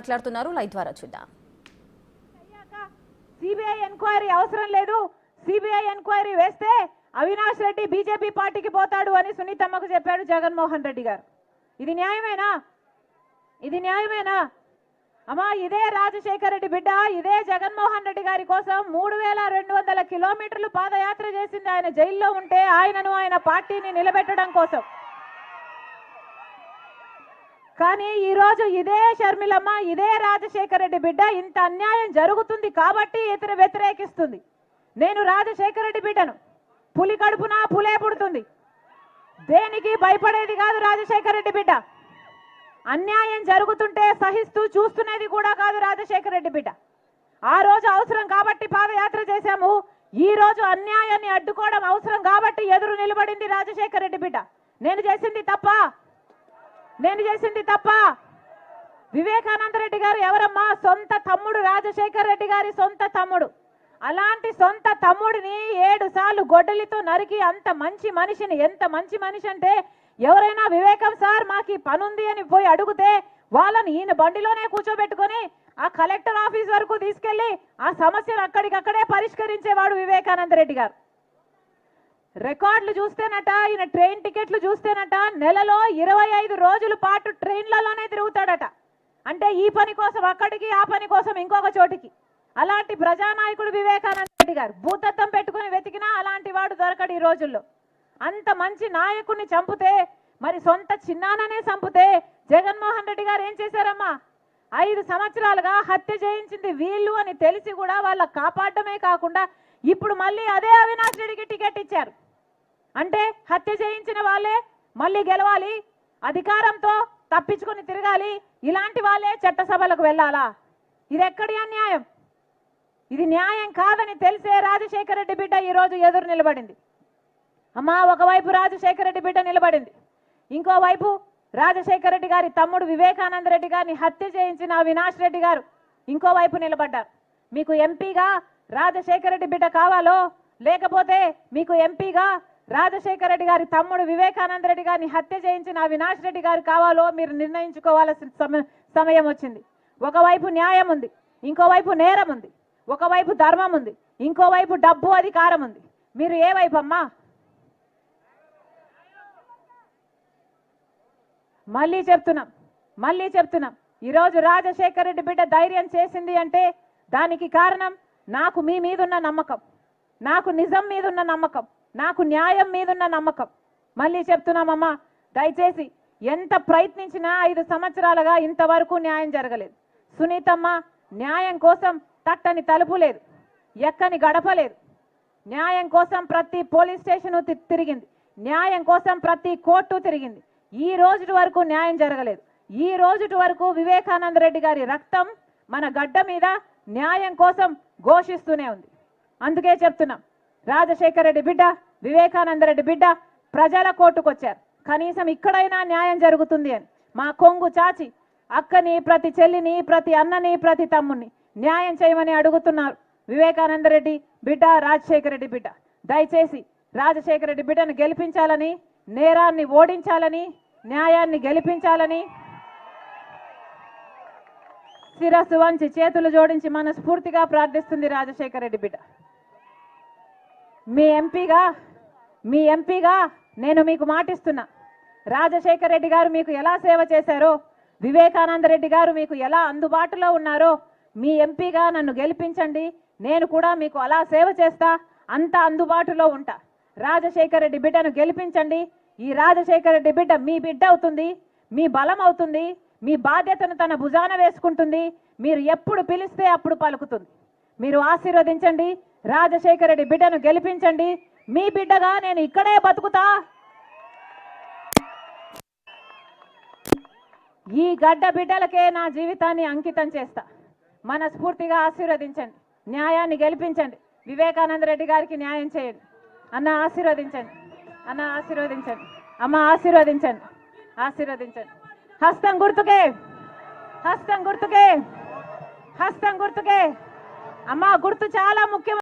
మాట్లాడుతున్నారు లైవ్ ద్వారా చూద్దాం. సిబిఐ ఎంక్వైరీ అవసరం లేదు, సిబిఐ ఎంక్వైరీ వేస్తే అవినాష్ రెడ్డి బీజేపీ పార్టీకి పోతాడు అని సునీతమ్మకు చెప్పాడు జగన్మోహన్ రెడ్డి గారు. ఇది న్యాయమేనా? ఇది న్యాయమేనా? అమ్మా, ఇదే రాజశేఖర రెడ్డి బిడ్డ ఇదే జగన్మోహన్ రెడ్డి గారి కోసం 3200 కిలోమీటర్లు పాదయాత్ర చేసింది. ఆయన జైల్లో ఉంటే ఆయనను ఆయన పార్టీని నిలబెట్టడం కోసం. కానీ ఈ రోజు ఇదే షర్మిలమ్మ ఇదే రాజశేఖర రెడ్డి బిడ్డ ఇంత అన్యాయం జరుగుతుంది కాబట్టి వ్యతిరేకిస్తుంది. నేను రాజశేఖర రెడ్డి బిడ్డను, పులి కడుపున పులే పుడుతుంది, దేనికి భయపడేది కాదు రాజశేఖర రెడ్డి బిడ్డ. అన్యాయం జరుగుతుంటే సహిస్తూ చూస్తున్నది కూడా కాదు రాజశేఖర రెడ్డి బిడ్డ. ఆ రోజు అవసరం కాబట్టి పాదయాత్ర చేశాము, ఈ రోజు అన్యాయాన్ని అడ్డుకోవడం అవసరం కాబట్టి ఎదురు నిలబడింది రాజశేఖర రెడ్డి బిడ్డ. నేను చేసింది తప్ప? వివేకానంద రెడ్డి గారు ఎవరమ్మా? సొంత తమ్ముడు, రాజశేఖర రెడ్డి గారి సొంత తమ్ముడు. అలాంటి సొంత తమ్ముడిని 7 సార్లు గొడ్డలితో నరికి అంత మంచి మనిషిని, ఎంత మంచి మనిషి అంటే ఎవరైనా వివేకం సార్ మాకు పని ఉంది అని పోయి అడిగితే వాళ్ళని ఈయన బండిలోనే కూర్చోబెట్టుకొని ఆ కలెక్టర్ ఆఫీస్ వరకు తీసుకెళ్లి ఆ సమస్యను అక్కడికక్కడే పరిష్కరించేవాడు వివేకానంద రెడ్డి గారు. రికార్డులు చూస్తేనట, ఈయన ట్రైన్ టికెట్లు చూస్తేనట నెలలో 25 రోజుల పాటు ట్రైన్లలోనే తిరుగుతాడట. అంటే ఈ పని కోసం అక్కడికి, ఆ పని కోసం ఇంకొక చోటికి. అలాంటి ప్రజానాయకుడు వివేకానంద రెడ్డి గారు. భూతత్వం పెట్టుకుని వెతికినా అలాంటి వాడు దొరకడు ఈ రోజుల్లో. అంత మంచి నాయకుడిని చంపితే, మరి సొంత చిన్నాననే చంపితే జగన్మోహన్ రెడ్డి గారు ఏం చేశారమ్మా? 5 సంవత్సరాలుగా హత్య చేయించింది వీళ్ళు అని తెలిసి కూడా వాళ్ళ కాపాడమే కాకుండా ఇప్పుడు మళ్ళీ అదే అవినాష్ రెడ్డికి టికెట్ ఇచ్చారు. అంటే హత్య చేయించిన వాళ్ళే మళ్ళీ గెలవాలి, అధికారంతో తప్పించుకొని తిరగాలి, ఇలాంటి వాళ్ళే చట్టసభలకు వెళ్ళాలా? ఇది ఎక్కడి అన్యాయం? ఇది న్యాయం కాదని తెలిసే రాజశేఖర రెడ్డి బిడ్డ ఈరోజు ఎదురు నిలబడింది. అమ్మా, ఒకవైపు రాజశేఖర రెడ్డి బిడ్డ నిలబడింది, ఇంకోవైపు రాజశేఖర రెడ్డి గారి తమ్ముడు వివేకానంద రెడ్డి గారిని హత్య చేయించిన అవినాష్ రెడ్డి గారు ఇంకోవైపు నిలబడ్డారు. మీకు ఎంపీగా రాజశేఖర రెడ్డి బిడ్డ కావాలో, లేకపోతే మీకు ఎంపీగా రాజశేఖర రెడ్డి గారి తమ్ముడు వివేకానంద రెడ్డి గారిని హత్య చేయించిన అవినాష్ రెడ్డి గారు కావాలో మీరు నిర్ణయించుకోవాల్సిన సమయం వచ్చింది. ఒకవైపు న్యాయం ఉంది, ఇంకోవైపు నేరం ఉంది. ఒకవైపు ధర్మం ఉంది, ఇంకోవైపు డబ్బు అధికారం ఉంది. మీరు ఏ వైపు అమ్మా? మళ్ళీ చెప్తున్నాం ఈరోజు రాజశేఖర రెడ్డి బిడ్డ ధైర్యం చేసింది అంటే దానికి కారణం నాకు మీ మీదున్న నమ్మకం, నాకు నిజం మీదున్న నమ్మకం, నాకు న్యాయం మీదున్న నమ్మకం. మళ్ళీ చెప్తున్నామమ్మా, దయచేసి ఎంత ప్రయత్నించినా 5 సంవత్సరాలుగా ఇంతవరకు న్యాయం జరగలేదు. సునీతమ్మ న్యాయం కోసం తట్టని తలుపు లేదు, ఎక్కని గడప లేదు. న్యాయం కోసం ప్రతి పోలీస్ స్టేషన్ తిరిగింది, న్యాయం కోసం ప్రతి కోర్టు తిరిగింది. ఈ రోజు వరకు న్యాయం జరగలేదు. ఈ రోజు వరకు వివేకానంద రెడ్డి గారి రక్తం మన గడ్డ మీద న్యాయం కోసం ఘోషిస్తూనే ఉంది. అందుకే చెప్తున్నాం, రాజశేఖర రెడ్డి బిడ్డ, వివేకానంద రెడ్డి బిడ్డ ప్రజల కోర్టుకొచ్చారు, కనీసం ఇక్కడైనా న్యాయం జరుగుతుంది అని. మా కొంగు చాచి అక్కని, ప్రతి చెల్లిని, ప్రతి అన్నని, ప్రతి తమ్ముని న్యాయం చేయమని అడుగుతున్నారు వివేకానంద రెడ్డి బిడ్డ, రాజశేఖర రెడ్డి బిడ్డ. దయచేసి రాజశేఖర రెడ్డి బిడ్డను గెలిపించాలని, నేరాన్ని ఓడించాలని, న్యాయాన్ని గెలిపించాలని శిరస్సు వంచి చేతులు జోడించి మనస్ఫూర్తిగా ప్రార్థిస్తుంది రాజశేఖర రెడ్డి బిడ్డ. మీ ఎంపీగా నేను మీకు మాటిస్తున్నా, రాజశేఖర రెడ్డి గారు మీకు ఎలా సేవ చేశారో, వివేకానంద రెడ్డి గారు మీకు ఎలా అందుబాటులో ఉన్నారో, మీ ఎంపీగా నన్ను గెలిపించండి, నేను కూడా మీకు అలా సేవ చేస్తా, అంత అందుబాటులో ఉంటా. రాజశేఖర రెడ్డి బిడ్డను గెలిపించండి. ఈ రాజశేఖర రెడ్డి బిడ్డ మీ బిడ్డ అవుతుంది, మీ బలం అవుతుంది, మీ బాధ్యతను తన భుజాన వేసుకుంటుంది. మీరు ఎప్పుడు పిలిస్తే అప్పుడు పలుకుతుంది. మీరు ఆశీర్వదించండి, రాజశేఖర రెడ్డి బిడ్డను గెలిపించండి. మీ బిడ్డగా నేను ఇక్కడే బతుకుతా, ఈ గడ్డ బిడ్డలకే నా జీవితాన్ని అంకితం చేస్తా. మనస్ఫూర్తిగా ఆశీర్వదించండి, న్యాయాన్ని గెలిపించండి, వివేకానంద రెడ్డి గారికి న్యాయం చేయండి. అన్న ఆశీర్వదించండి, అన్న ఆశీర్వదించండి, అమ్మ ఆశీర్వదించండి. హస్తం గుర్తుకే అమ్మ, గుర్తు చాలా ముఖ్యం.